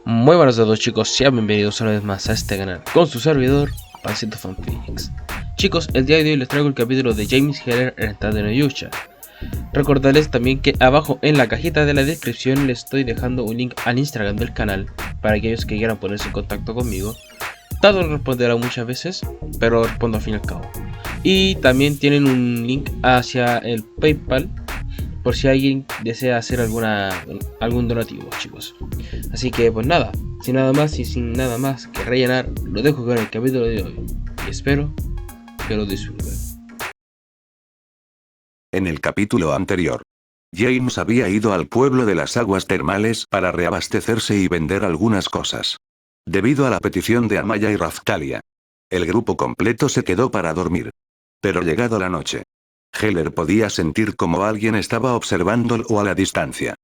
Muy buenos a todos chicos, sean bienvenidos una vez más a este canal con su servidor, Pancito Fanphoenix. Chicos, el día de hoy les traigo el capítulo de James Heller en Estado de Noyusha. Recordarles también que abajo en la cajita de la descripción les estoy dejando un link al Instagram del canal para aquellos que quieran ponerse en contacto conmigo. Tado no responderá muchas veces, pero respondo al fin y al cabo. Y también tienen un link hacia el PayPal por si alguien desea hacer algún donativo, chicos. Así que pues nada, sin nada más y sin nada más que rellenar, lo dejo con el capítulo de hoy y espero que lo disfruten. En el capítulo anterior, James había ido al pueblo de las aguas termales para reabastecerse y vender algunas cosas. Debido a la petición de Amaya y Raftalia, el grupo completo se quedó para dormir. Pero llegado la noche, Heller podía sentir como alguien estaba observándolo a la distancia.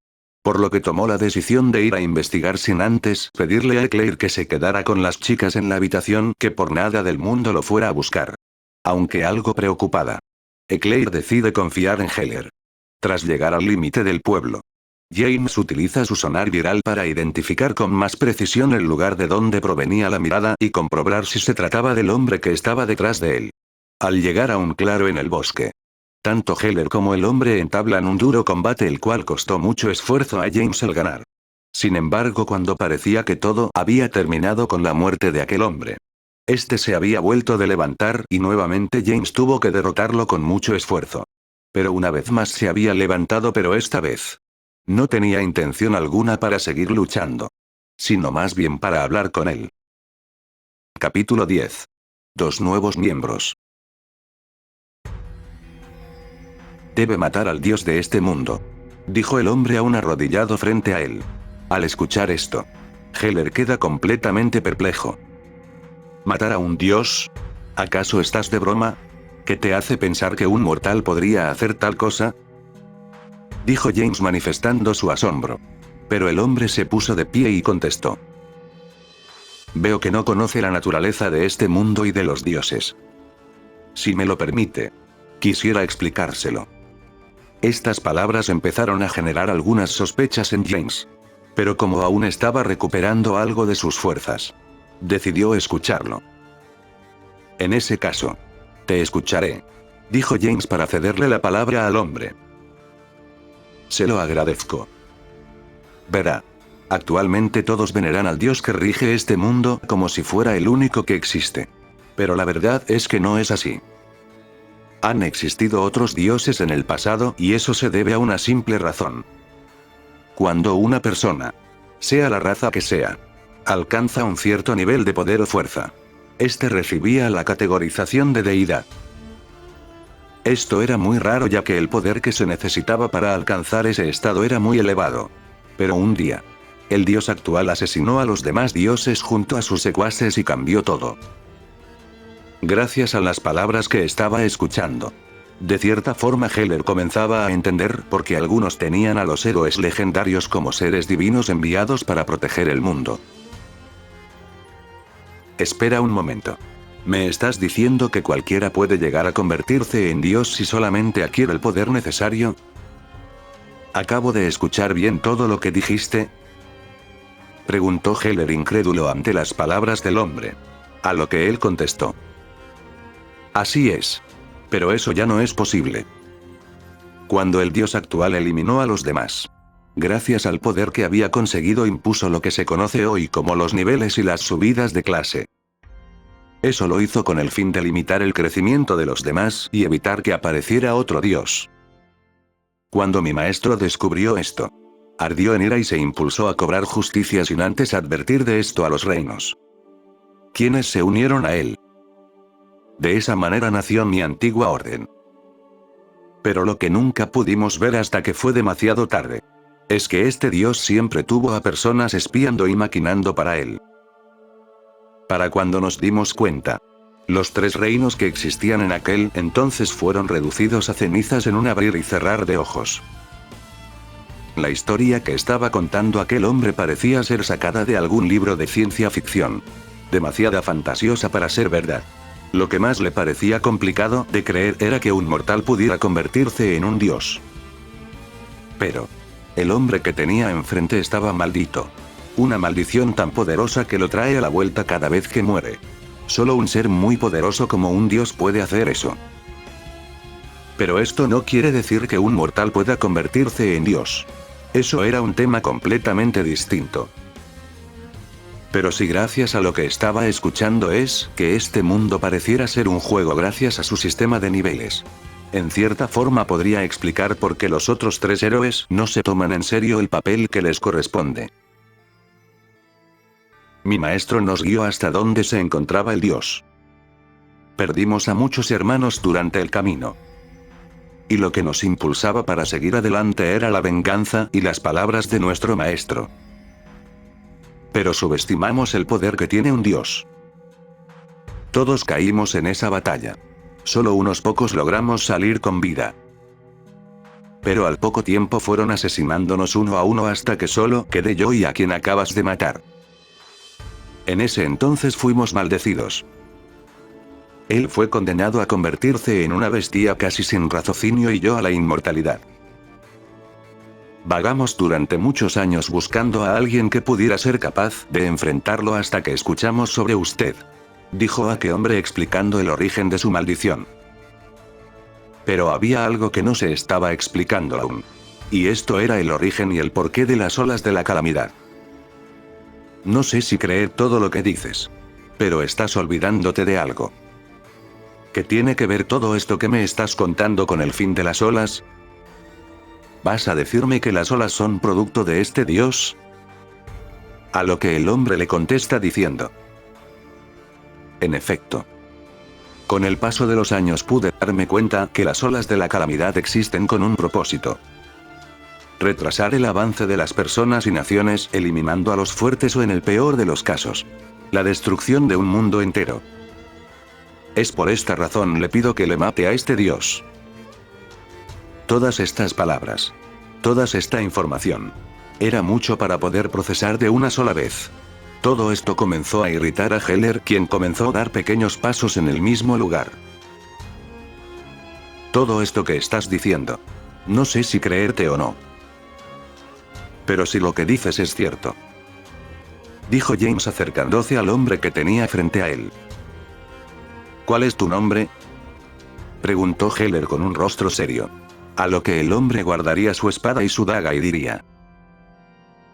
Por lo que tomó la decisión de ir a investigar sin antes pedirle a Eclair que se quedara con las chicas en la habitación, que por nada del mundo lo fuera a buscar. Aunque algo preocupada, Eclair decide confiar en Heller. Tras llegar al límite del pueblo, James utiliza su sonar viral para identificar con más precisión el lugar de donde provenía la mirada y comprobar si se trataba del hombre que estaba detrás de él. Al llegar a un claro en el bosque, tanto Heller como el hombre entablan un duro combate, el cual costó mucho esfuerzo a James el ganar. Sin embargo, cuando parecía que todo había terminado con la muerte de aquel hombre, este se había vuelto de levantar y nuevamente James tuvo que derrotarlo con mucho esfuerzo. Pero una vez más se había levantado, pero esta vez no tenía intención alguna para seguir luchando, sino más bien para hablar con él. Capítulo 10. Dos nuevos miembros. Debe matar al dios de este mundo, dijo el hombre aún arrodillado frente a él. Al escuchar esto, Heller queda completamente perplejo. ¿Matar a un dios? ¿Acaso estás de broma? ¿Qué te hace pensar que un mortal podría hacer tal cosa?, dijo James manifestando su asombro. Pero el hombre se puso de pie y contestó: veo que no conoce la naturaleza de este mundo y de los dioses. Si me lo permite, quisiera explicárselo. Estas palabras empezaron a generar algunas sospechas en James. Pero como aún estaba recuperando algo de sus fuerzas, decidió escucharlo. En ese caso, te escucharé, dijo James para cederle la palabra al hombre. Se lo agradezco. Verá, actualmente todos veneran al dios que rige este mundo como si fuera el único que existe. Pero la verdad es que no es así. Han existido otros dioses en el pasado y eso se debe a una simple razón. Cuando una persona, sea la raza que sea, alcanza un cierto nivel de poder o fuerza, este recibía la categorización de deidad. Esto era muy raro, ya que el poder que se necesitaba para alcanzar ese estado era muy elevado. Pero un día, el dios actual asesinó a los demás dioses junto a sus secuaces y cambió todo. Gracias a las palabras que estaba escuchando, de cierta forma Heller comenzaba a entender por qué algunos tenían a los héroes legendarios como seres divinos enviados para proteger el mundo. Espera un momento. ¿Me estás diciendo que cualquiera puede llegar a convertirse en Dios si solamente adquiere el poder necesario? ¿Acabo de escuchar bien todo lo que dijiste?, preguntó Heller incrédulo ante las palabras del hombre. A lo que él contestó: así es. Pero eso ya no es posible. Cuando el dios actual eliminó a los demás, gracias al poder que había conseguido, impuso lo que se conoce hoy como los niveles y las subidas de clase. Eso lo hizo con el fin de limitar el crecimiento de los demás y evitar que apareciera otro dios. Cuando mi maestro descubrió esto, ardió en ira y se impulsó a cobrar justicia sin antes advertir de esto a los reinos, quienes se unieron a él. De esa manera nació mi antigua orden. Pero lo que nunca pudimos ver hasta que fue demasiado tarde, es que este dios siempre tuvo a personas espiando y maquinando para él. Para cuando nos dimos cuenta, los 3 reinos que existían en aquel entonces fueron reducidos a cenizas en un abrir y cerrar de ojos. La historia que estaba contando aquel hombre parecía ser sacada de algún libro de ciencia ficción. Demasiada fantasiosa para ser verdad. Lo que más le parecía complicado de creer era que un mortal pudiera convertirse en un dios. Pero el hombre que tenía enfrente estaba maldito. Una maldición tan poderosa que lo trae a la vuelta cada vez que muere. Solo un ser muy poderoso como un dios puede hacer eso. Pero esto no quiere decir que un mortal pueda convertirse en dios. Eso era un tema completamente distinto. Pero si gracias a lo que estaba escuchando es que este mundo pareciera ser un juego gracias a su sistema de niveles. En cierta forma podría explicar por qué los otros 3 héroes no se toman en serio el papel que les corresponde. Mi maestro nos guió hasta donde se encontraba el dios. Perdimos a muchos hermanos durante el camino. Y lo que nos impulsaba para seguir adelante era la venganza y las palabras de nuestro maestro. Pero subestimamos el poder que tiene un dios. Todos caímos en esa batalla. Solo unos pocos logramos salir con vida. Pero al poco tiempo fueron asesinándonos uno a uno hasta que solo quedé yo y a quien acabas de matar. En ese entonces fuimos maldecidos. Él fue condenado a convertirse en una bestia casi sin raciocinio y yo a la inmortalidad. Vagamos durante muchos años buscando a alguien que pudiera ser capaz de enfrentarlo hasta que escuchamos sobre usted. Dijo aquel hombre explicando el origen de su maldición. Pero había algo que no se estaba explicando aún. Y esto era el origen y el porqué de las olas de la calamidad. No sé si creer todo lo que dices. Pero estás olvidándote de algo. ¿Qué tiene que ver todo esto que me estás contando con el fin de las olas? ¿Vas a decirme que las olas son producto de este dios? A lo que el hombre le contesta diciendo. En efecto. Con el paso de los años pude darme cuenta que las olas de la calamidad existen con un propósito. Retrasar el avance de las personas y naciones eliminando a los fuertes o en el peor de los casos. La destrucción de un mundo entero. Es por esta razón le pido que le mate a este dios. Todas estas palabras. Toda esta información. Era mucho para poder procesar de una sola vez. Todo esto comenzó a irritar a Heller, quien comenzó a dar pequeños pasos en el mismo lugar. Todo esto que estás diciendo. No sé si creerte o no. Pero si lo que dices es cierto. Dijo James acercándose al hombre que tenía frente a él. ¿Cuál es tu nombre? Preguntó Heller con un rostro serio. A lo que el hombre guardaría su espada y su daga y diría.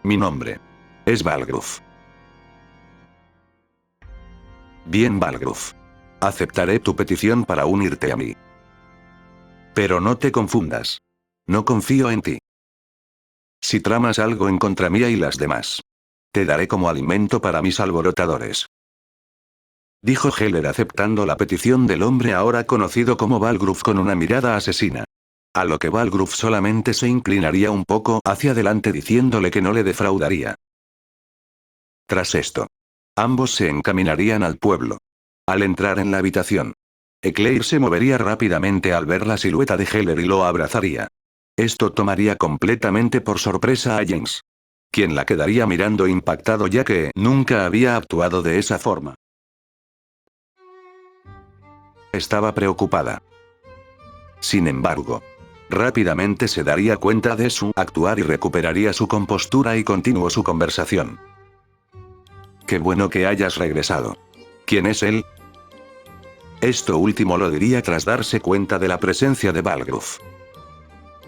Mi nombre. Es Balgruuf. Bien, Balgruuf. Aceptaré tu petición para unirte a mí. Pero no te confundas. No confío en ti. Si tramas algo en contra mía y las demás. Te daré como alimento para mis alborotadores. Dijo Heller aceptando la petición del hombre ahora conocido como Balgruuf con una mirada asesina. A lo que Balgruuf solamente se inclinaría un poco hacia adelante diciéndole que no le defraudaría. Tras esto. Ambos se encaminarían al pueblo. Al entrar en la habitación. Eclair se movería rápidamente al ver la silueta de Heller y lo abrazaría. Esto tomaría completamente por sorpresa a James. Quien la quedaría mirando impactado ya que nunca había actuado de esa forma. Estaba preocupada. Sin embargo. Rápidamente se daría cuenta de su actuar y recuperaría su compostura y continuó su conversación. Qué bueno que hayas regresado. ¿Quién es él? Esto último lo diría tras darse cuenta de la presencia de Balgruuf.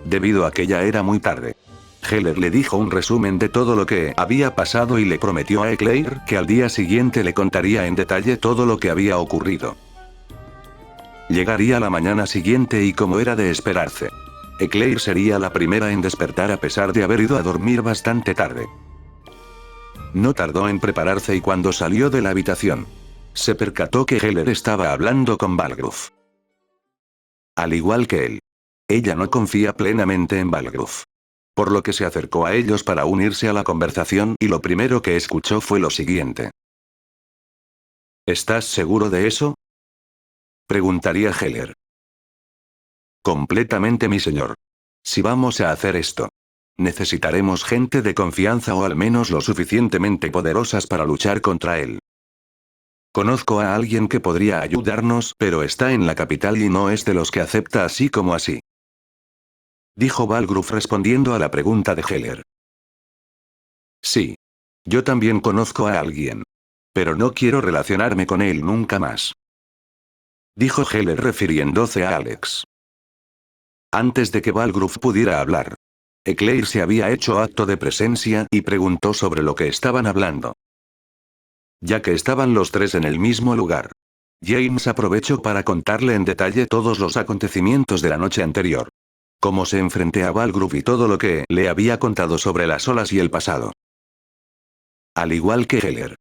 Debido a que ya era muy tarde. Heller le dijo un resumen de todo lo que había pasado y le prometió a Eclair que al día siguiente le contaría en detalle todo lo que había ocurrido. Llegaría la mañana siguiente y como era de esperarse. Eclair sería la primera en despertar a pesar de haber ido a dormir bastante tarde. No tardó en prepararse y cuando salió de la habitación, se percató que Heller estaba hablando con Balgruuf. Al igual que él. Ella no confía plenamente en Balgruuf. Por lo que se acercó a ellos para unirse a la conversación y lo primero que escuchó fue lo siguiente. ¿Estás seguro de eso? Preguntaría Heller. Completamente, mi señor. Si vamos a hacer esto. Necesitaremos gente de confianza o al menos lo suficientemente poderosas para luchar contra él. Conozco a alguien que podría ayudarnos, pero está en la capital y no es de los que acepta así como así. Dijo Balgruuf respondiendo a la pregunta de Heller. Sí. Yo también conozco a alguien. Pero no quiero relacionarme con él nunca más. Dijo Heller refiriéndose a Alex. Antes de que Balgruf pudiera hablar, Eclair se había hecho acto de presencia y preguntó sobre lo que estaban hablando. Ya que estaban los tres en el mismo lugar, James aprovechó para contarle en detalle todos los acontecimientos de la noche anterior. Cómo se enfrenté a Balgruf y todo lo que le había contado sobre las olas y el pasado. Al igual que Heller,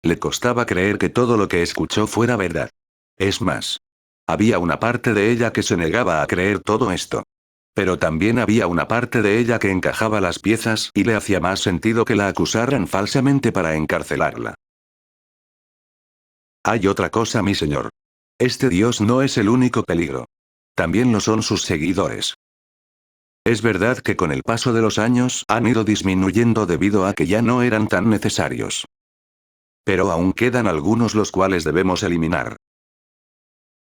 le costaba creer que todo lo que escuchó fuera verdad. Es más, había una parte de ella que se negaba a creer todo esto. Pero también había una parte de ella que encajaba las piezas y le hacía más sentido que la acusaran falsamente para encarcelarla. Hay otra cosa, mi señor. Este dios no es el único peligro. También lo son sus seguidores. Es verdad que con el paso de los años han ido disminuyendo debido a que ya no eran tan necesarios. Pero aún quedan algunos los cuales debemos eliminar.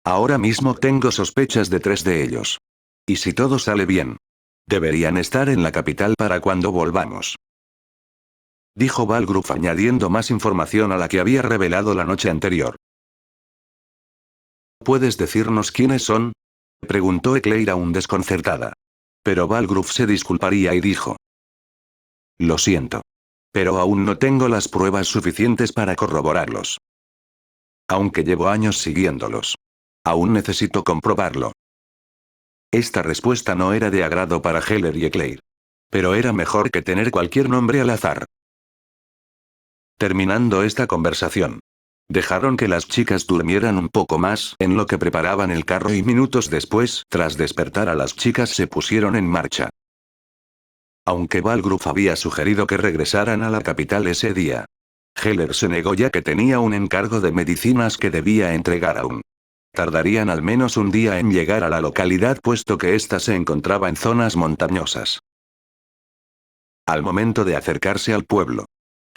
Ahora mismo tengo sospechas de 3 de ellos. Y si todo sale bien, deberían estar en la capital para cuando volvamos. Dijo Balgruf añadiendo más información a la que había revelado la noche anterior. ¿Puedes decirnos quiénes son? Preguntó Eclair aún desconcertada. Pero Balgruf se disculparía y dijo. Lo siento. Pero aún no tengo las pruebas suficientes para corroborarlos. Aunque llevo años siguiéndolos. Aún necesito comprobarlo. Esta respuesta no era de agrado para Heller y Eclair. Pero era mejor que tener cualquier nombre al azar. Terminando esta conversación, dejaron que las chicas durmieran un poco más en lo que preparaban el carro y minutos después, tras despertar a las chicas, se pusieron en marcha. Aunque Balgruf había sugerido que regresaran a la capital ese día, Heller se negó ya que tenía un encargo de medicinas que debía entregar aún. Tardarían al menos un día en llegar a la localidad puesto que ésta se encontraba en zonas montañosas. Al momento de acercarse al pueblo,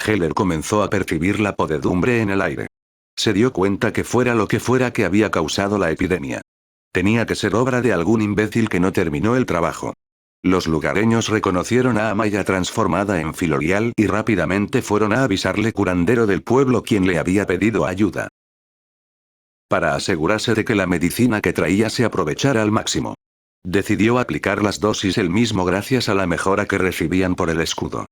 Heller comenzó a percibir la podredumbre en el aire. Se dio cuenta que fuera lo que fuera que había causado la epidemia, tenía que ser obra de algún imbécil que no terminó el trabajo. Los lugareños reconocieron a Amaya transformada en Filorial y rápidamente fueron a avisarle curandero del pueblo quien le había pedido ayuda. Para asegurarse de que la medicina que traía se aprovechara al máximo, decidió aplicar las dosis él mismo gracias a la mejora que recibían por el escudo.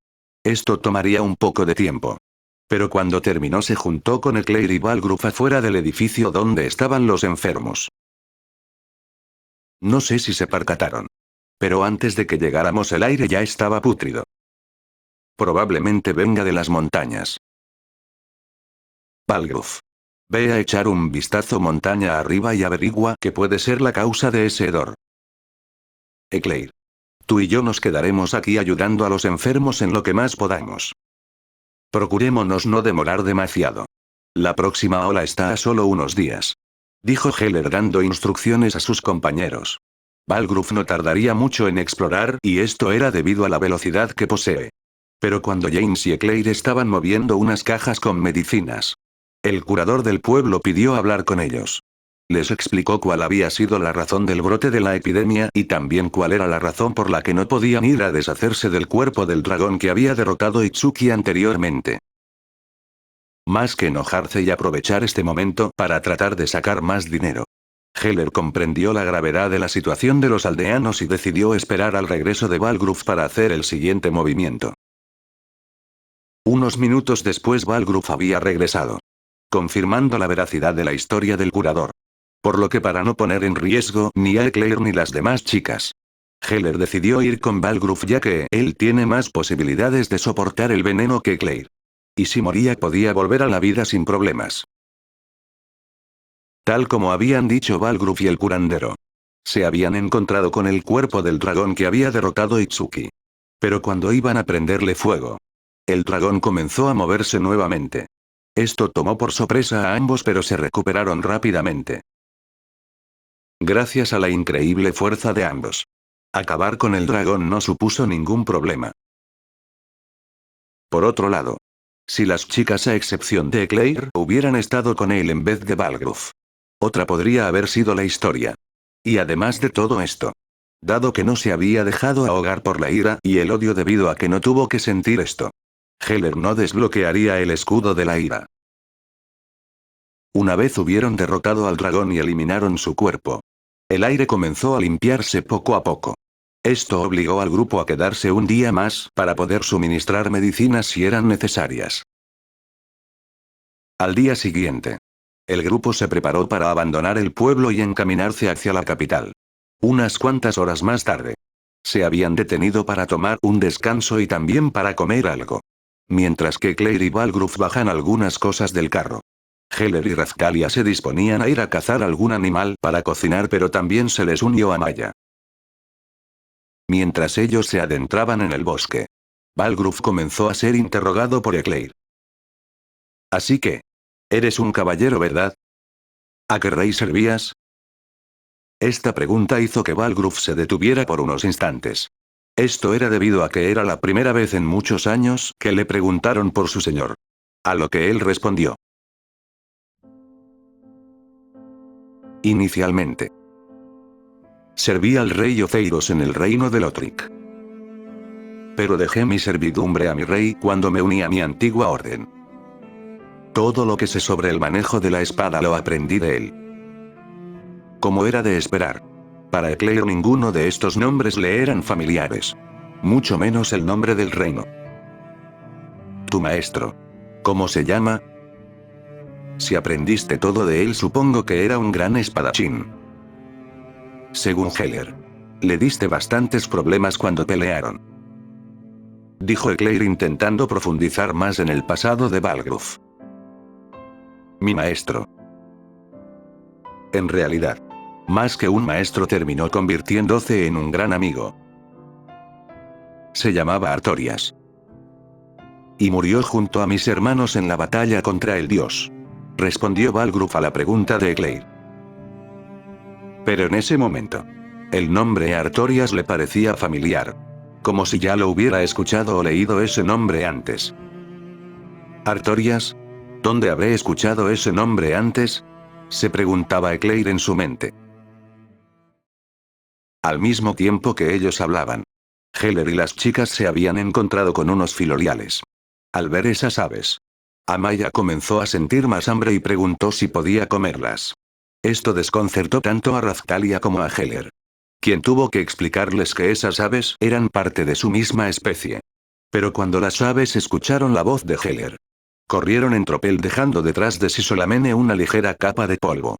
Esto tomaría un poco de tiempo. Pero cuando terminó se juntó con Eclair y Balgruf afuera del edificio donde estaban los enfermos. No sé si se percataron. Pero antes de que llegáramos el aire ya estaba pútrido. Probablemente venga de las montañas. Balgruf. Ve a echar un vistazo montaña arriba y averigua qué puede ser la causa de ese hedor. Eclair. Tú y yo nos quedaremos aquí ayudando a los enfermos en lo que más podamos. Procurémonos no demorar demasiado. La próxima ola está a solo unos días. Dijo Heller dando instrucciones a sus compañeros. Balgruf no tardaría mucho en explorar y esto era debido a la velocidad que posee. Pero cuando James y Eclair estaban moviendo unas cajas con medicinas, el curador del pueblo pidió hablar con ellos. Les explicó cuál había sido la razón del brote de la epidemia y también cuál era la razón por la que no podían ir a deshacerse del cuerpo del dragón que había derrotado Itsuki anteriormente. Más que enojarse y aprovechar este momento para tratar de sacar más dinero, Heller comprendió la gravedad de la situación de los aldeanos y decidió esperar al regreso de Balgruf para hacer el siguiente movimiento. Unos minutos después Balgruf había regresado, confirmando la veracidad de la historia del curador. Por lo que para no poner en riesgo ni a Eclair ni las demás chicas, Heller decidió ir con Balgruf ya que él tiene más posibilidades de soportar el veneno que Eclair. Y si moría podía volver a la vida sin problemas. Tal como habían dicho Balgruf y el curandero, se habían encontrado con el cuerpo del dragón que había derrotado Itsuki. Pero cuando iban a prenderle fuego, el dragón comenzó a moverse nuevamente. Esto tomó por sorpresa a ambos pero se recuperaron rápidamente. Gracias a la increíble fuerza de ambos, acabar con el dragón no supuso ningún problema. Por otro lado, si las chicas a excepción de Eclair hubieran estado con él en vez de Balgruf, otra podría haber sido la historia. Y además de todo esto, dado que no se había dejado ahogar por la ira y el odio debido a que no tuvo que sentir esto, Heller no desbloquearía el escudo de la ira. Una vez hubieron derrotado al dragón y eliminaron su cuerpo, el aire comenzó a limpiarse poco a poco. Esto obligó al grupo a quedarse un día más para poder suministrar medicinas si eran necesarias. Al día siguiente, el grupo se preparó para abandonar el pueblo y encaminarse hacia la capital. Unas cuantas horas más tarde, se habían detenido para tomar un descanso y también para comer algo. Mientras que Claire y Balgruf bajan algunas cosas del carro, Heller y Razkalia se disponían a ir a cazar algún animal para cocinar, pero también se les unió Amaya. Mientras ellos se adentraban en el bosque, Balgruf comenzó a ser interrogado por Claire. Así que, eres un caballero, ¿verdad? ¿A qué rey servías? Esta pregunta hizo que Balgruf se detuviera por unos instantes. Esto era debido a que era la primera vez en muchos años que le preguntaron por su señor. A lo que él respondió. Inicialmente, serví al rey Oceiros en el reino de Lothric. Pero dejé mi servidumbre a mi rey cuando me uní a mi antigua orden. Todo lo que sé sobre el manejo de la espada lo aprendí de él. Como era de esperar, para Claire ninguno de estos nombres le eran familiares. Mucho menos el nombre del reino. Tu maestro. ¿Cómo se llama? Si aprendiste todo de él, supongo que era un gran espadachín. Según Heller, le diste bastantes problemas cuando pelearon, dijo Claire intentando profundizar más en el pasado de Balgruf. Mi maestro. En realidad, más que un maestro, terminó convirtiéndose en un gran amigo. Se llamaba Artorias. Y murió junto a mis hermanos en la batalla contra el dios. Respondió Balgruf a la pregunta de Claire. Pero en ese momento, el nombre Artorias le parecía familiar. Como si ya lo hubiera escuchado o leído ese nombre antes. ¿Artorias? ¿Dónde habré escuchado ese nombre antes? Se preguntaba Claire en su mente. Al mismo tiempo que ellos hablaban, Heller y las chicas se habían encontrado con unos filoriales. Al ver esas aves, Amaya comenzó a sentir más hambre y preguntó si podía comerlas. Esto desconcertó tanto a Razkalia como a Heller, quien tuvo que explicarles que esas aves eran parte de su misma especie. Pero cuando las aves escucharon la voz de Heller, corrieron en tropel dejando detrás de sí solamente una ligera capa de polvo.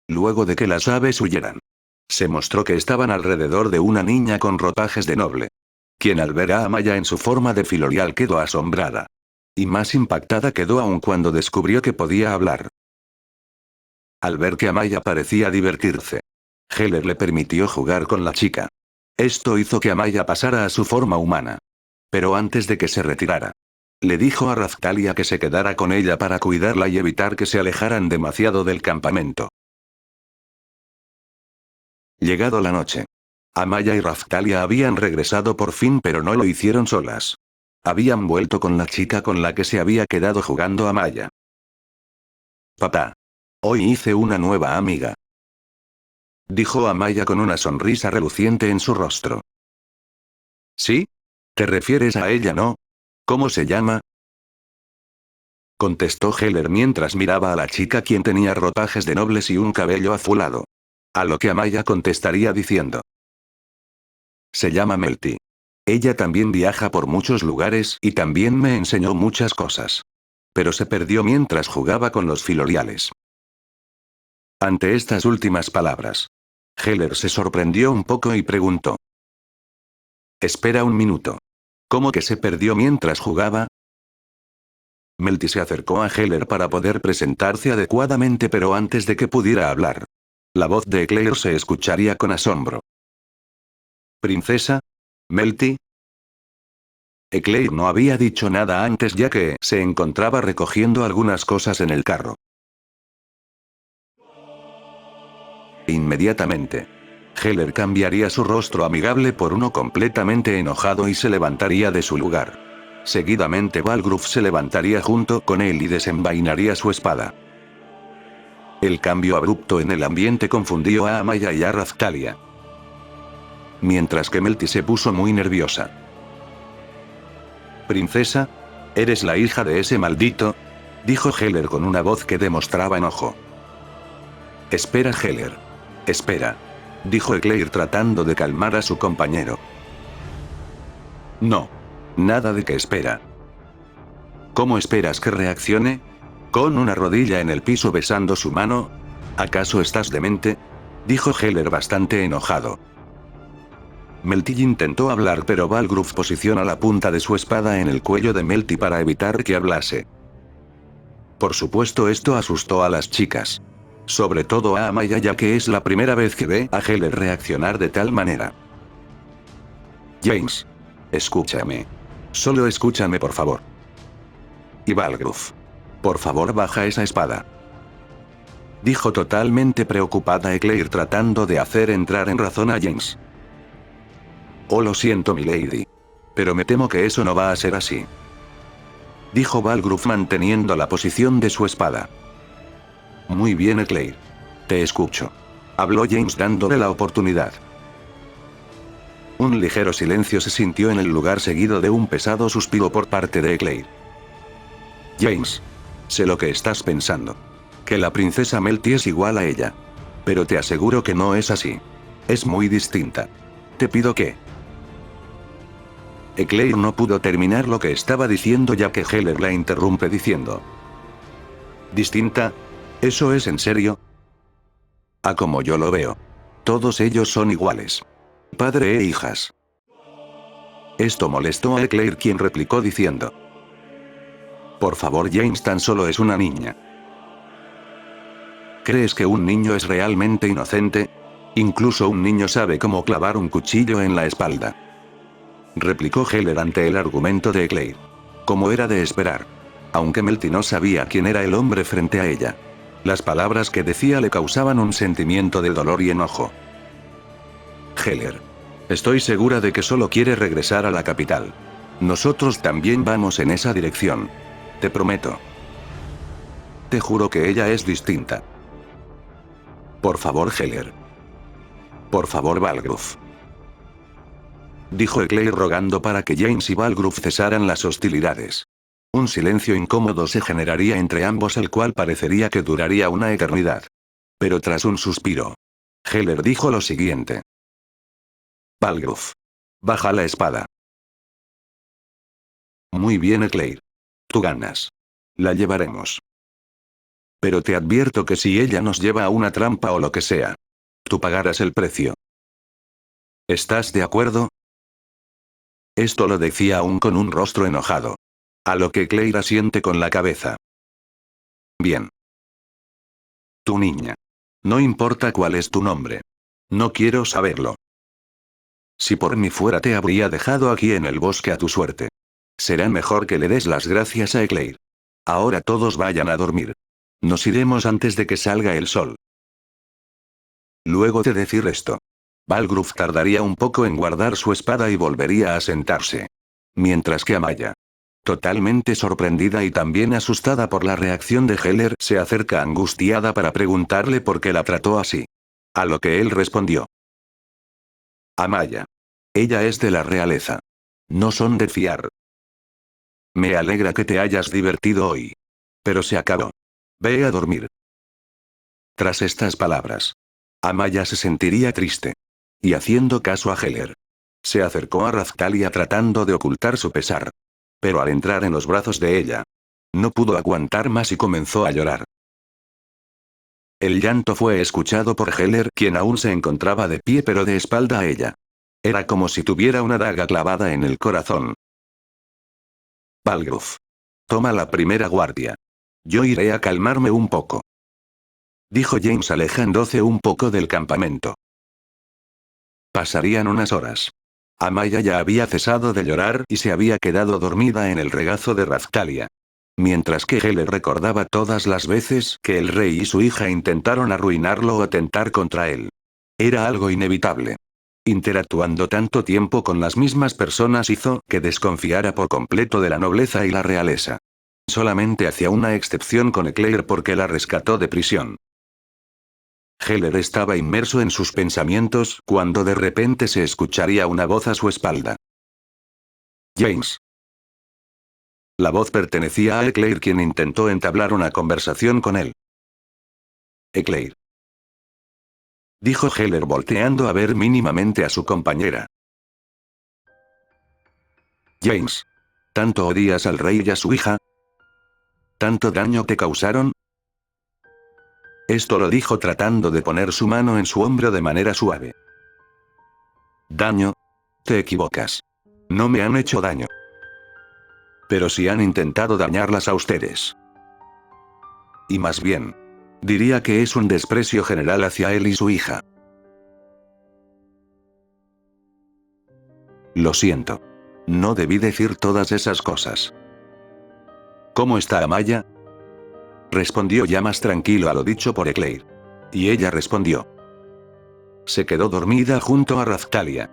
Luego de que las aves huyeran, se mostró que estaban alrededor de una niña con ropajes de noble, quien al ver a Amaya en su forma de filorial quedó asombrada. Y más impactada quedó aún cuando descubrió que podía hablar. Al ver que Amaya parecía divertirse, Heller le permitió jugar con la chica. Esto hizo que Amaya pasara a su forma humana. Pero antes de que se retirara, le dijo a Razkalia que se quedara con ella para cuidarla y evitar que se alejaran demasiado del campamento. Llegado la noche, Amaya y Razkalia habían regresado por fin, pero no lo hicieron solas. Habían vuelto con la chica con la que se había quedado jugando Amaya. Papá. Hoy hice una nueva amiga, dijo Amaya con una sonrisa reluciente en su rostro. ¿Sí? ¿Te refieres a ella, no? ¿Cómo se llama? Contestó Heller mientras miraba a la chica, quien tenía ropajes de nobles y un cabello azulado. A lo que Amaya contestaría diciendo. Se llama Melty. Ella también viaja por muchos lugares y también me enseñó muchas cosas. Pero se perdió mientras jugaba con los filoriales. Ante estas últimas palabras, Heller se sorprendió un poco y preguntó. Espera un minuto. ¿Cómo que se perdió mientras jugaba? Melty se acercó a Heller para poder presentarse adecuadamente, pero antes de que pudiera hablar, la voz de Claire se escucharía con asombro. ¿Princesa? ¿Melty? Claire no había dicho nada antes, ya que se encontraba recogiendo algunas cosas en el carro. Inmediatamente, Heller cambiaría su rostro amigable por uno completamente enojado y se levantaría de su lugar. Seguidamente Balgruf se levantaría junto con él y desenvainaría su espada. El cambio abrupto en el ambiente confundió a Amaya y a Razkalia, mientras que Melty se puso muy nerviosa. ¿Princesa? ¿Eres la hija de ese maldito?, dijo Heller con una voz que demostraba enojo. Espera, Heller. Espera, dijo Eclair tratando de calmar a su compañero. No. Nada de que espera. ¿Cómo esperas que reaccione? ¿Con una rodilla en el piso besando su mano? ¿Acaso estás demente?, dijo Heller bastante enojado. Melty intentó hablar, pero Balgruf posiciona la punta de su espada en el cuello de Melty para evitar que hablase. Por supuesto, esto asustó a las chicas. Sobre todo a Amaya, ya que es la primera vez que ve a Heller reaccionar de tal manera. James. Escúchame. Solo escúchame, por favor. Y Balgruf. Por favor, baja esa espada. Dijo totalmente preocupada Eclair tratando de hacer entrar en razón a James. Oh, lo siento, milady. Pero me temo que eso no va a ser así. Dijo Balgruf manteniendo la posición de su espada. Muy bien, Eclair. Te escucho. Habló James dándole la oportunidad. Un ligero silencio se sintió en el lugar, seguido de un pesado suspiro por parte de Eclair. James. Sé lo que estás pensando. Que la princesa Melty es igual a ella. Pero te aseguro que no es así. Es muy distinta. Te pido que... Eclair no pudo terminar lo que estaba diciendo, ya que Heller la interrumpe diciendo. ¿Distinta? ¿Eso es en serio? A como yo lo veo. Todos ellos son iguales. Padre e hijas. Esto molestó a Eclair, quien replicó diciendo. Por favor, James tan solo es una niña. ¿Crees que un niño es realmente inocente? Incluso un niño sabe cómo clavar un cuchillo en la espalda. Replicó Heller ante el argumento de Eclair. Como era de esperar. Aunque Melty no sabía quién era el hombre frente a ella. Las palabras que decía le causaban un sentimiento de dolor y enojo. Heller. Estoy segura de que solo quiere regresar a la capital. Nosotros también vamos en esa dirección. Te prometo. Te juro que ella es distinta. Por favor, Heller. Por favor, Balgruf. Dijo Eclair rogando para que James y Balgruf cesaran las hostilidades. Un silencio incómodo se generaría entre ambos, el cual parecería que duraría una eternidad. Pero tras un suspiro, Heller dijo lo siguiente. Balgruf. Baja la espada. Muy bien, Eclair. Tú ganas. La llevaremos. Pero te advierto que si ella nos lleva a una trampa o lo que sea, tú pagarás el precio. ¿Estás de acuerdo? Esto lo decía aún con un rostro enojado. A lo que Eclair asiente con la cabeza. Bien. Tu niña. No importa cuál es tu nombre. No quiero saberlo. Si por mí fuera, te habría dejado aquí en el bosque a tu suerte. Será mejor que le des las gracias a Eclair. Ahora todos vayan a dormir. Nos iremos antes de que salga el sol. Luego de decir esto, Balgruf tardaría un poco en guardar su espada y volvería a sentarse. Mientras que Amaya, totalmente sorprendida y también asustada por la reacción de Heller, se acerca angustiada para preguntarle por qué la trató así. A lo que él respondió. Amaya. Ella es de la realeza. No son de fiar. Me alegra que te hayas divertido hoy. Pero se acabó. Ve a dormir. Tras estas palabras, Amaya se sentiría triste. Y haciendo caso a Heller, se acercó a Raztalia tratando de ocultar su pesar. Pero al entrar en los brazos de ella, no pudo aguantar más y comenzó a llorar. El llanto fue escuchado por Heller, quien aún se encontraba de pie pero de espalda a ella. Era como si tuviera una daga clavada en el corazón. Balgruf. Toma la primera guardia. Yo iré a calmarme un poco. Dijo James alejándose un poco del campamento. Pasarían unas horas. Amaya ya había cesado de llorar y se había quedado dormida en el regazo de Raztalia. Mientras que Heller recordaba todas las veces que el rey y su hija intentaron arruinarlo o atentar contra él. Era algo inevitable. Interactuando tanto tiempo con las mismas personas hizo que desconfiara por completo de la nobleza y la realeza. Solamente hacía una excepción con Eclair porque la rescató de prisión. Heller estaba inmerso en sus pensamientos cuando de repente se escucharía una voz a su espalda. James. La voz pertenecía a Eclair, quien intentó entablar una conversación con él. Eclair, dijo Heller volteando a ver mínimamente a su compañera. James, ¿tanto odias al rey y a su hija? ¿Tanto daño te causaron? Esto lo dijo tratando de poner su mano en su hombro de manera suave. ¿Daño? Te equivocas. No me han hecho daño. Pero sí han intentado dañarlas a ustedes. Y más bien, diría que es un desprecio general hacia él y su hija. Lo siento. No debí decir todas esas cosas. ¿Cómo está Amaya? Respondió ya más tranquilo a lo dicho por Eclair. Y ella respondió. Se quedó dormida junto a Raztalia.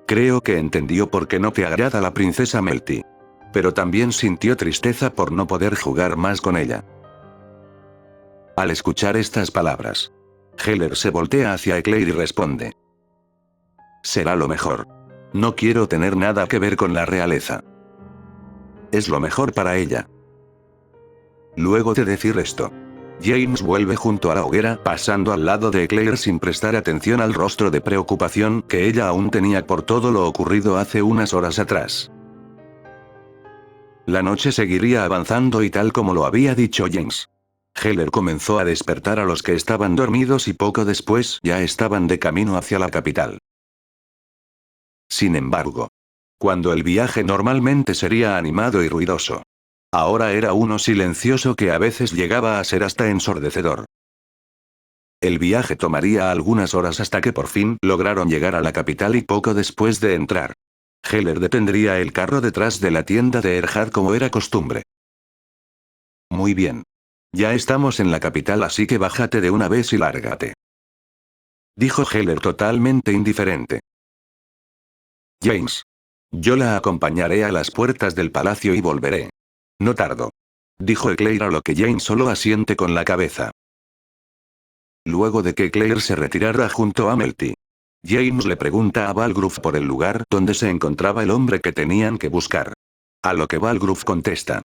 Creo que entendió por qué no te agrada la princesa Melty. Pero también sintió tristeza por no poder jugar más con ella. Al escuchar estas palabras, Heller se voltea hacia Eclair y responde. Será lo mejor. No quiero tener nada que ver con la realeza. Es lo mejor para ella. Luego de decir esto, James vuelve junto a la hoguera, pasando al lado de Eclair sin prestar atención al rostro de preocupación que ella aún tenía por todo lo ocurrido hace unas horas atrás. La noche seguiría avanzando y tal como lo había dicho James. Heller comenzó a despertar a los que estaban dormidos y poco después ya estaban de camino hacia la capital. Sin embargo, cuando el viaje normalmente sería animado y ruidoso, ahora era uno silencioso que a veces llegaba a ser hasta ensordecedor. El viaje tomaría algunas horas hasta que por fin lograron llegar a la capital y poco después de entrar, Heller detendría el carro detrás de la tienda de Erhard como era costumbre. Muy bien. Ya estamos en la capital, así que bájate de una vez y lárgate. Dijo Heller totalmente indiferente. James. Yo la acompañaré a las puertas del palacio y volveré. No tardo. Dijo Eclair, a lo que James solo asiente con la cabeza. Luego de que Eclair se retirara junto a Melty, James le pregunta a Balgruuf por el lugar donde se encontraba el hombre que tenían que buscar. A lo que Balgruuf contesta.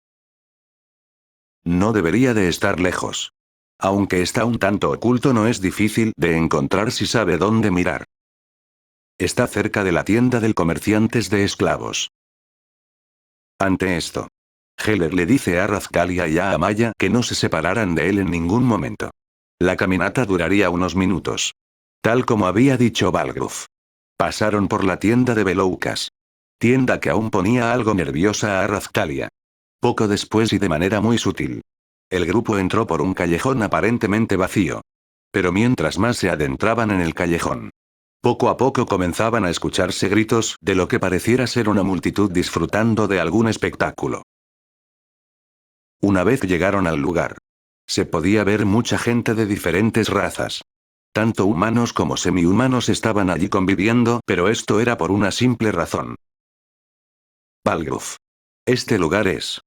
No debería de estar lejos. Aunque está un tanto oculto, no es difícil de encontrar si sabe dónde mirar. Está cerca de la tienda del comerciantes de esclavos. Ante esto, Heller le dice a Raztalia y a Amaya que no se separaran de él en ningún momento. La caminata duraría unos minutos. Tal como había dicho Balgruuf. Pasaron por la tienda de Beloukas. Tienda que aún ponía algo nerviosa a Raztalia. Poco después y de manera muy sutil, el grupo entró por un callejón aparentemente vacío. Pero mientras más se adentraban en el callejón, poco a poco comenzaban a escucharse gritos de lo que pareciera ser una multitud disfrutando de algún espectáculo. Una vez llegaron al lugar, se podía ver mucha gente de diferentes razas. Tanto humanos como semihumanos estaban allí conviviendo, pero esto era por una simple razón. Balgruuf. Este lugar es...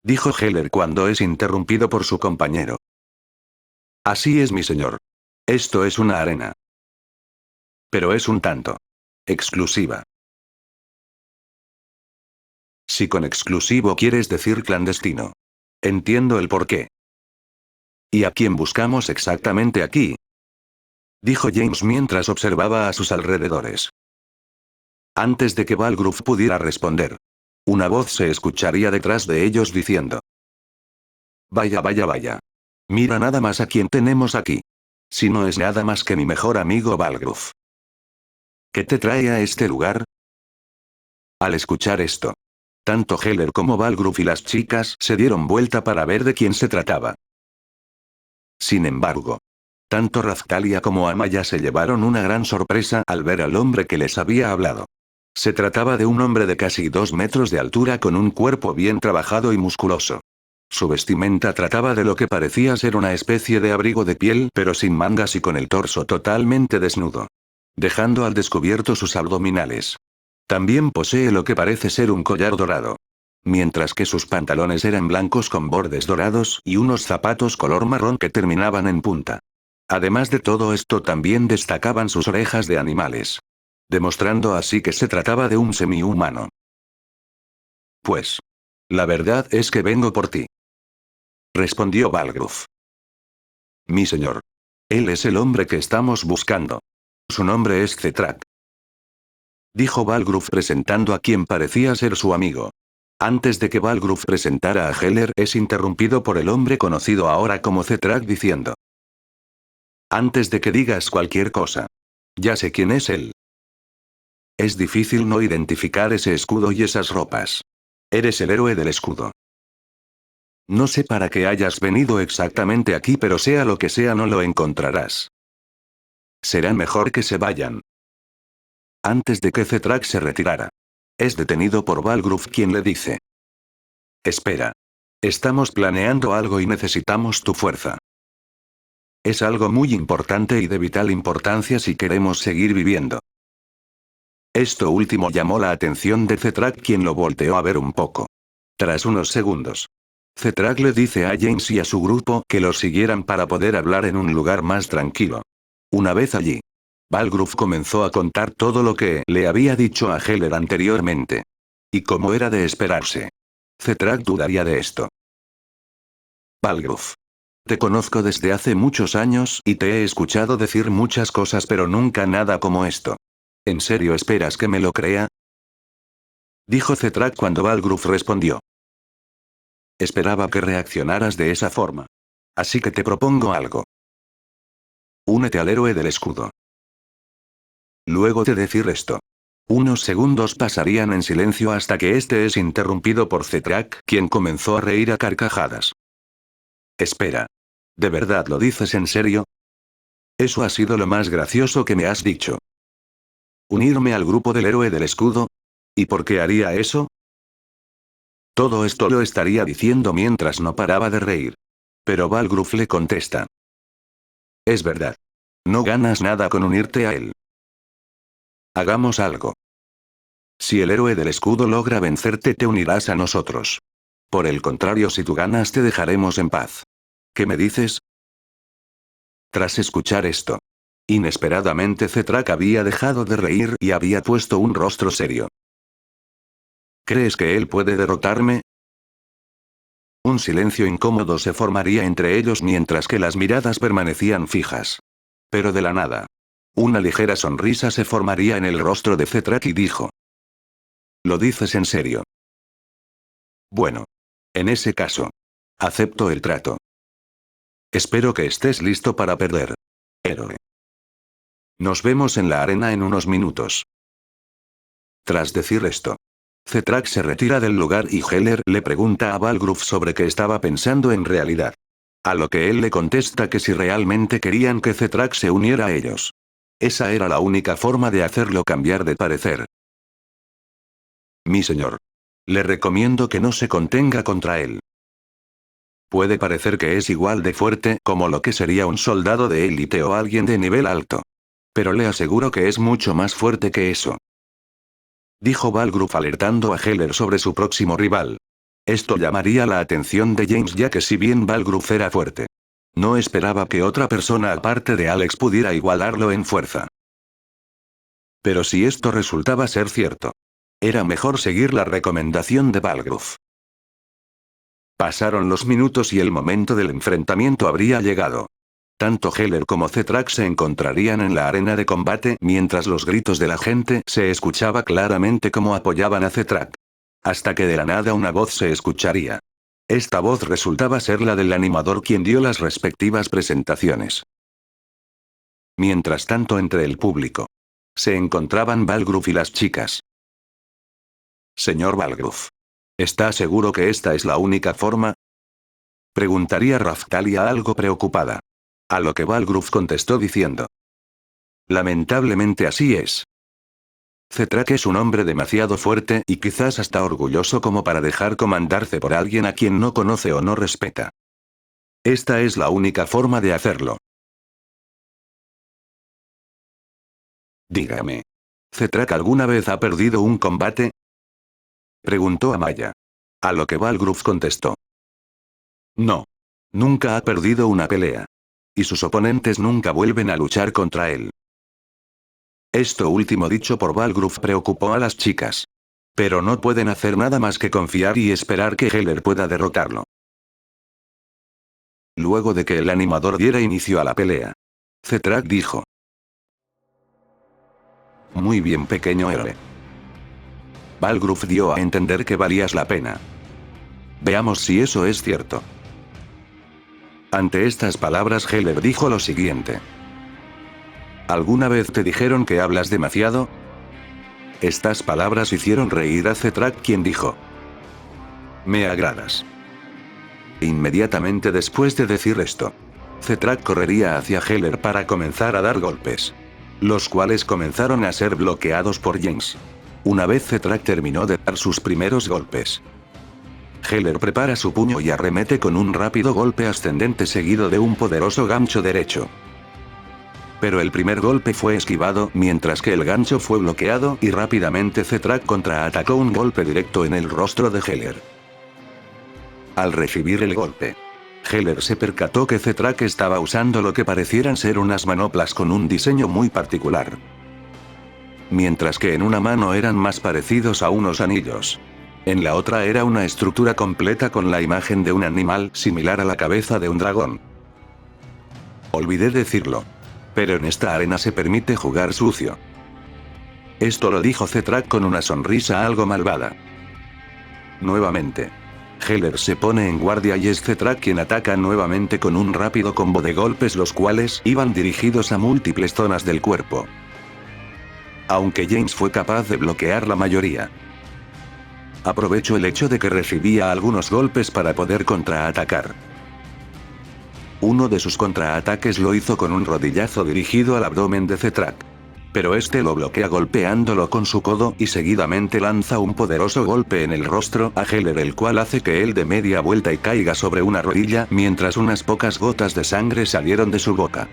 dijo Heller cuando es interrumpido por su compañero. Así es, mi señor. Esto es una arena. Pero es un tanto exclusiva. Si con exclusivo quieres decir clandestino. Entiendo el porqué. ¿Y a quién buscamos exactamente aquí? Dijo James mientras observaba a sus alrededores. Antes de que Balgruuf pudiera responder, una voz se escucharía detrás de ellos diciendo. Vaya, vaya, vaya. Mira nada más a quién tenemos aquí. Si no es nada más que mi mejor amigo Balgruuf. ¿Qué te trae a este lugar? Al escuchar esto, tanto Heller como Balgruuf y las chicas se dieron vuelta para ver de quién se trataba. Sin embargo, tanto Raztalia como Amaya se llevaron una gran sorpresa al ver al hombre que les había hablado. Se trataba de un hombre de casi 2 metros de altura con un cuerpo bien trabajado y musculoso. Su vestimenta trataba de lo que parecía ser una especie de abrigo de piel, pero sin mangas y con el torso totalmente desnudo, dejando al descubierto sus abdominales. También posee lo que parece ser un collar dorado. Mientras que sus pantalones eran blancos con bordes dorados y unos zapatos color marrón que terminaban en punta. Además de todo esto, también destacaban sus orejas de animales, demostrando así que se trataba de un semihumano. Pues. La verdad es que vengo por ti. Respondió Balgruf. Mi señor. Él es el hombre que estamos buscando. Su nombre es Cetrak. Dijo Balgruf presentando a quien parecía ser su amigo. Antes de que Balgruf presentara a Heller es interrumpido por el hombre conocido ahora como Cetrak diciendo. Antes de que digas cualquier cosa. Ya sé quién es él. Es difícil no identificar ese escudo y esas ropas. Eres el héroe del escudo. No sé para qué hayas venido exactamente aquí, pero sea lo que sea no lo encontrarás. Será mejor que se vayan. Antes de que Cetrak se retirara. Es detenido por Balgruf quien le dice. Espera. Estamos planeando algo y necesitamos tu fuerza. Es algo muy importante y de vital importancia si queremos seguir viviendo. Esto último llamó la atención de Cetrak quien lo volteó a ver un poco. Tras unos segundos. Cetrak le dice a James y a su grupo que los siguieran para poder hablar en un lugar más tranquilo. Una vez allí. Balgruf comenzó a contar todo lo que le había dicho a Heller anteriormente. Y como era de esperarse. Cetrak dudaría de esto. Balgruf. Te conozco desde hace muchos años y te he escuchado decir muchas cosas pero nunca nada como esto. ¿En serio esperas que me lo crea? Dijo Cetrak cuando Balgruf respondió. Esperaba que reaccionaras de esa forma. Así que te propongo algo. Únete al héroe del escudo. Luego de decir esto. Unos segundos pasarían en silencio hasta que este es interrumpido por Cetrak, quien comenzó a reír a carcajadas. Espera. ¿De verdad lo dices en serio? Eso ha sido lo más gracioso que me has dicho. ¿Unirme al grupo del héroe del escudo? ¿Y por qué haría eso? Todo esto lo estaría diciendo mientras no paraba de reír. Pero Balgruf le contesta. Es verdad. No ganas nada con unirte a él. Hagamos algo. Si el héroe del escudo logra vencerte te unirás a nosotros. Por el contrario, si tú ganas te dejaremos en paz. ¿Qué me dices? Tras escuchar esto. Inesperadamente Cetrak había dejado de reír y había puesto un rostro serio. ¿Crees que él puede derrotarme? Un silencio incómodo se formaría entre ellos mientras que las miradas permanecían fijas. Pero de la nada. Una ligera sonrisa se formaría en el rostro de Cetrak y dijo. ¿Lo dices en serio? Bueno. En ese caso. Acepto el trato. Espero que estés listo para perder. Héroe. Nos vemos en la arena en unos minutos. Tras decir esto. Cetrak se retira del lugar y Heller le pregunta a Balgruf sobre qué estaba pensando en realidad. A lo que él le contesta que si realmente querían que Cetrak se uniera a ellos. Esa era la única forma de hacerlo cambiar de parecer. Mi señor. Le recomiendo que no se contenga contra él. Puede parecer que es igual de fuerte como lo que sería un soldado de élite o alguien de nivel alto. Pero le aseguro que es mucho más fuerte que eso. Dijo Balgruf alertando a Heller sobre su próximo rival. Esto llamaría la atención de James ya que si bien Balgruf era fuerte. No esperaba que otra persona aparte de Alex pudiera igualarlo en fuerza. Pero si esto resultaba ser cierto. Era mejor seguir la recomendación de Balgruf. Pasaron los minutos y el momento del enfrentamiento habría llegado. Tanto Heller como Cetrak se encontrarían en la arena de combate mientras los gritos de la gente se escuchaba claramente como apoyaban a Cetrak. Hasta que de la nada una voz se escucharía. Esta voz resultaba ser la del animador quien dio las respectivas presentaciones. Mientras tanto entre el público. Se encontraban Balgruf y las chicas. Señor Balgruf. ¿Está seguro que esta es la única forma? Preguntaría Raftalia algo preocupada. A lo que Balgruf contestó diciendo. Lamentablemente así es. Cetrak es un hombre demasiado fuerte y quizás hasta orgulloso como para dejar comandarse por alguien a quien no conoce o no respeta. Esta es la única forma de hacerlo. Dígame. ¿Cetrak alguna vez ha perdido un combate? Preguntó Amaya. A lo que Balgruf contestó. No. Nunca ha perdido una pelea. Y sus oponentes nunca vuelven a luchar contra él. Esto último dicho por Balgruf preocupó a las chicas. Pero no pueden hacer nada más que confiar y esperar que Heller pueda derrotarlo. Luego de que el animador diera inicio a la pelea, Cethrak dijo: muy bien, pequeño héroe. Balgruuf dio a entender que valías la pena. Veamos si eso es cierto. Ante estas palabras Heller dijo lo siguiente: ¿alguna vez te dijeron que hablas demasiado? Estas palabras hicieron reír a Cethrak, quien dijo: me agradas. Inmediatamente después de decir esto, Cethrak correría hacia Heller para comenzar a dar golpes, los cuales comenzaron a ser bloqueados por James. Una vez Cethrak terminó de dar sus primeros golpes, Heller prepara su puño y arremete con un rápido golpe ascendente seguido de un poderoso gancho derecho. Pero el primer golpe fue esquivado, mientras que el gancho fue bloqueado y rápidamente Cethrak contraatacó un golpe directo en el rostro de Heller. Al recibir el golpe, Heller se percató que Cethrak estaba usando lo que parecieran ser unas manoplas con un diseño muy particular, mientras que en una mano eran más parecidos a unos anillos. En la otra era una estructura completa con la imagen de un animal similar a la cabeza de un dragón. Olvidé decirlo, pero en esta arena se permite jugar sucio. Esto lo dijo Cethrak con una sonrisa algo malvada. Nuevamente, Heller se pone en guardia y es Cethrak quien ataca nuevamente con un rápido combo de golpes, los cuales iban dirigidos a múltiples zonas del cuerpo, aunque James fue capaz de bloquear la mayoría. Aprovechó el hecho de que recibía algunos golpes para poder contraatacar. Uno de sus contraataques lo hizo con un rodillazo dirigido al abdomen de Cethrak, pero este lo bloquea golpeándolo con su codo y seguidamente lanza un poderoso golpe en el rostro a Heller, el cual hace que él dé media vuelta y caiga sobre una rodilla mientras unas pocas gotas de sangre salieron de su boca.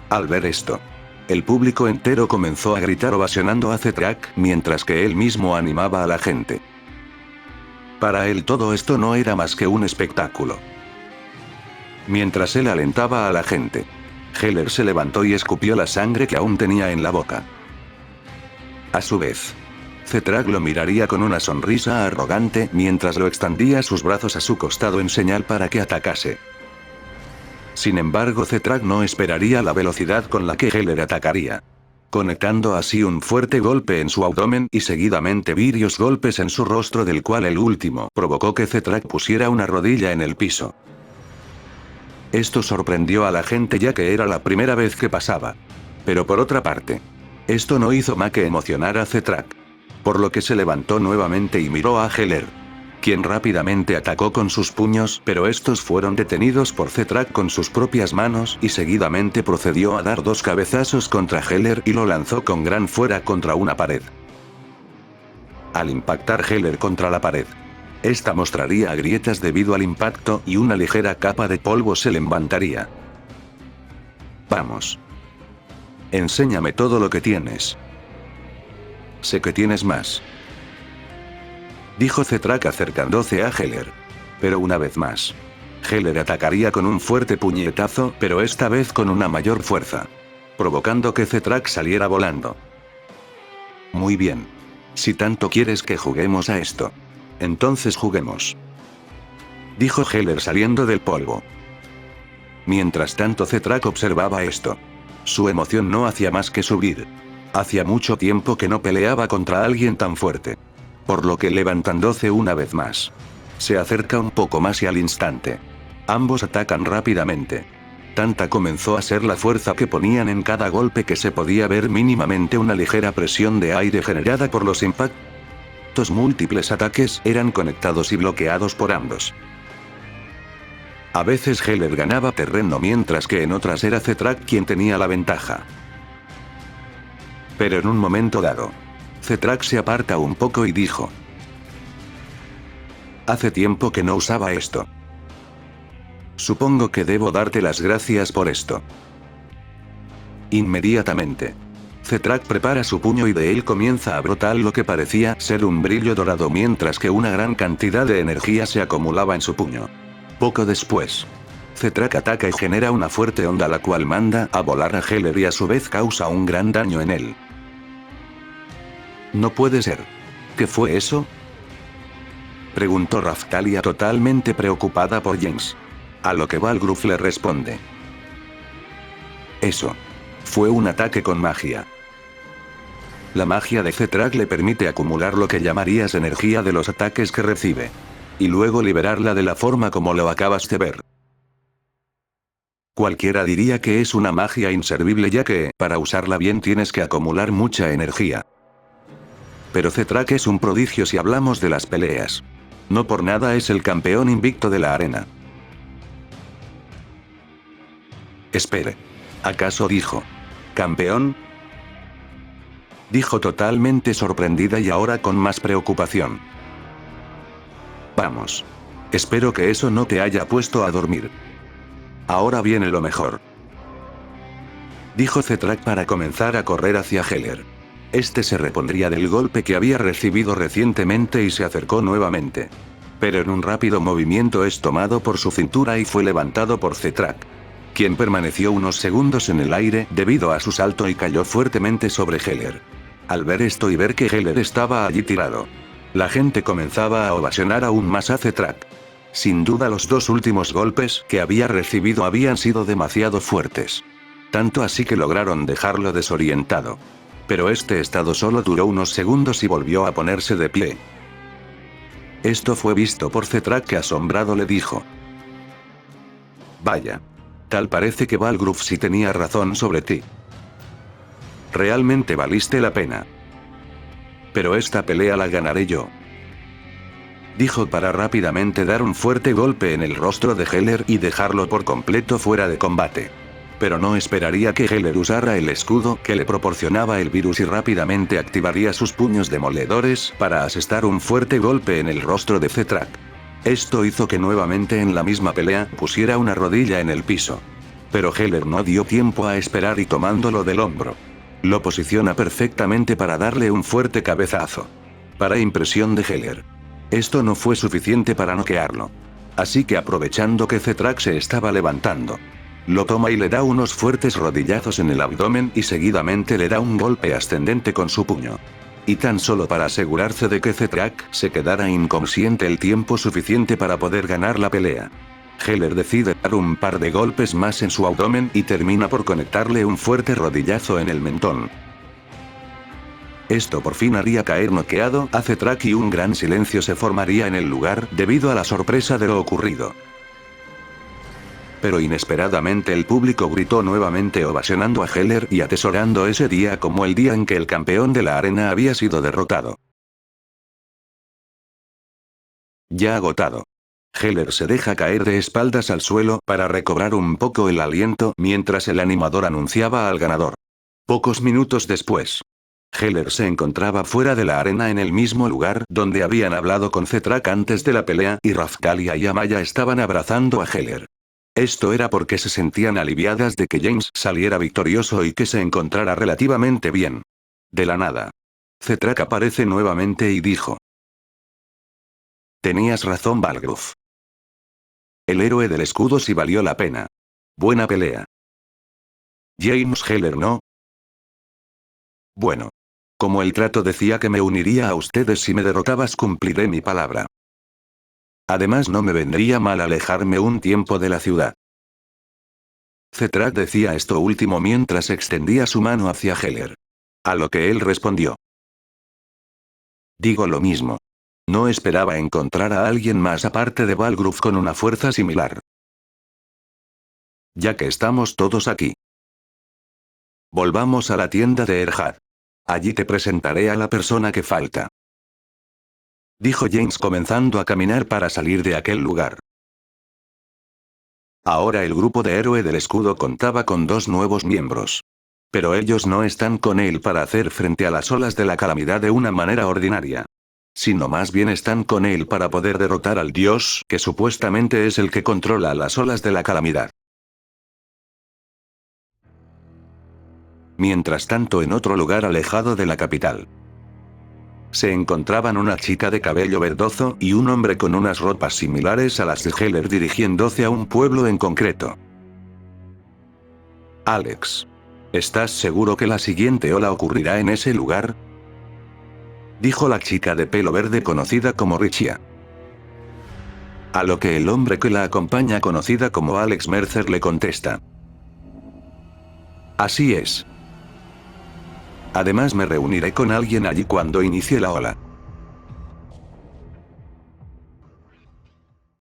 Al ver esto, el público entero comenzó a gritar ovacionando a Cethrak, mientras que él mismo animaba a la gente. Para él todo esto no era más que un espectáculo. Mientras él alentaba a la gente, Heller se levantó y escupió la sangre que aún tenía en la boca. A su vez, Cethrak lo miraría con una sonrisa arrogante mientras lo extendía sus brazos a su costado en señal para que atacase. Sin embargo, Cethrak no esperaría la velocidad con la que Heller atacaría, conectando así un fuerte golpe en su abdomen y seguidamente varios golpes en su rostro, del cual el último provocó que Cethrak pusiera una rodilla en el piso. Esto sorprendió a la gente ya que era la primera vez que pasaba. Pero por otra parte, esto no hizo más que emocionar a Cethrak, por lo que se levantó nuevamente y miró a Heller, quien rápidamente atacó con sus puños, pero estos fueron detenidos por Cethrak con sus propias manos y seguidamente procedió a dar 2 cabezazos contra Heller y lo lanzó con gran fuerza contra una pared. Al impactar Heller contra la pared, esta mostraría grietas debido al impacto y una ligera capa de polvo se levantaría. Vamos. Enséñame todo lo que tienes. Sé que tienes más, dijo Cethrak acercándose a Heller. Pero una vez más, Heller atacaría con un fuerte puñetazo, pero esta vez con una mayor fuerza, provocando que Cethrak saliera volando. Muy bien. Si tanto quieres que juguemos a esto, entonces juguemos, dijo Heller saliendo del polvo. Mientras tanto Cethrak observaba esto. Su emoción no hacía más que subir. Hacía mucho tiempo que no peleaba contra alguien tan fuerte. Por lo que levantándose una vez más, se acerca un poco más y al instante, ambos atacan rápidamente. Tanta comenzó a ser la fuerza que ponían en cada golpe que se podía ver mínimamente una ligera presión de aire generada por los impactos. Múltiples ataques eran conectados y bloqueados por ambos. A veces Heller ganaba terreno mientras que en otras era Cethrak quien tenía la ventaja. Pero en un momento dado, Cethrak se aparta un poco y dijo: hace tiempo que no usaba esto. Supongo que debo darte las gracias por esto. Inmediatamente, Cethrak prepara su puño y de él comienza a brotar lo que parecía ser un brillo dorado mientras que una gran cantidad de energía se acumulaba en su puño. Poco después, Cethrak ataca y genera una fuerte onda la cual manda a volar a Heller y a su vez causa un gran daño en él. No puede ser. ¿Qué fue eso?, preguntó Raphtalia totalmente preocupada por James. A lo que Balgruuf le responde: eso fue un ataque con magia. La magia de Cethrak le permite acumular lo que llamarías energía de los ataques que recibe. Y luego liberarla de la forma como lo acabas de ver. Cualquiera diría que es una magia inservible, ya que, para usarla bien tienes que acumular mucha energía. Pero Cethrak es un prodigio si hablamos de las peleas. No por nada es el campeón invicto de la arena. Espere. ¿Acaso dijo campeón?, dijo totalmente sorprendida y ahora con más preocupación. Vamos. Espero que eso no te haya puesto a dormir. Ahora viene lo mejor, dijo Cethrak para comenzar a correr hacia Heller. Este se repondría del golpe que había recibido recientemente y se acercó nuevamente. Pero en un rápido movimiento es tomado por su cintura y fue levantado por Cethrak, quien permaneció unos segundos en el aire debido a su salto y cayó fuertemente sobre Heller. Al ver esto y ver que Heller estaba allí tirado, la gente comenzaba a ovacionar aún más a Cethrak. Sin duda los dos últimos golpes que había recibido habían sido demasiado fuertes. Tanto así que lograron dejarlo desorientado. Pero este estado solo duró unos segundos y volvió a ponerse de pie. Esto fue visto por Cethrak, que asombrado le dijo: vaya. Tal parece que Balgruuf sí tenía razón sobre ti. Realmente valiste la pena. Pero esta pelea la ganaré yo, dijo para rápidamente dar un fuerte golpe en el rostro de Heller y dejarlo por completo fuera de combate. Pero no esperaría que Heller usara el escudo que le proporcionaba el virus y rápidamente activaría sus puños demoledores para asestar un fuerte golpe en el rostro de Cethrak. Esto hizo que nuevamente en la misma pelea pusiera una rodilla en el piso. Pero Heller no dio tiempo a esperar y tomándolo del hombro, lo posiciona perfectamente para darle un fuerte cabezazo. Para impresión de Heller, esto no fue suficiente para noquearlo. Así que aprovechando que Cethrak se estaba levantando, lo toma y le da unos fuertes rodillazos en el abdomen y seguidamente le da un golpe ascendente con su puño. Y tan solo para asegurarse de que Cethrak se quedara inconsciente el tiempo suficiente para poder ganar la pelea, Heller decide dar un par de golpes más en su abdomen y termina por conectarle un fuerte rodillazo en el mentón. Esto por fin haría caer noqueado a Cethrak y un gran silencio se formaría en el lugar debido a la sorpresa de lo ocurrido. Pero inesperadamente el público gritó nuevamente ovacionando a Heller y atesorando ese día como el día en que el campeón de la arena había sido derrotado. Ya agotado, Heller se deja caer de espaldas al suelo para recobrar un poco el aliento mientras el animador anunciaba al ganador. Pocos minutos después, Heller se encontraba fuera de la arena en el mismo lugar donde habían hablado con Cethrak antes de la pelea y Raphtalia y Amaya estaban abrazando a Heller. Esto era porque se sentían aliviadas de que James saliera victorioso y que se encontrara relativamente bien. De la nada, Cethrak aparece nuevamente y dijo: tenías razón, Balgruuf. El héroe del escudo sí valió la pena. Buena pelea. James Heller no. Bueno. Como el trato decía que me uniría a ustedes si me derrotabas, cumpliré mi palabra. Además no me vendría mal alejarme un tiempo de la ciudad. Cethrak decía esto último mientras extendía su mano hacia Heller. A lo que él respondió: digo lo mismo. No esperaba encontrar a alguien más aparte de Balgruuf con una fuerza similar. Ya que estamos todos aquí, volvamos a la tienda de Erhard. Allí te presentaré a la persona que falta, dijo James comenzando a caminar para salir de aquel lugar. Ahora el grupo de héroe del escudo contaba con 2 nuevos miembros. Pero ellos no están con él para hacer frente a las olas de la calamidad de una manera ordinaria, sino más bien están con él para poder derrotar al dios que supuestamente es el que controla las olas de la calamidad. Mientras tanto, en otro lugar alejado de la capital, se encontraban una chica de cabello verdoso y un hombre con unas ropas similares a las de Heller dirigiéndose a un pueblo en concreto. Alex, ¿estás seguro que la siguiente ola ocurrirá en ese lugar?, dijo la chica de pelo verde conocida como Richia. A lo que el hombre que la acompaña, conocida como Alex Mercer, le contesta: así es. Además me reuniré con alguien allí cuando inicie la ola.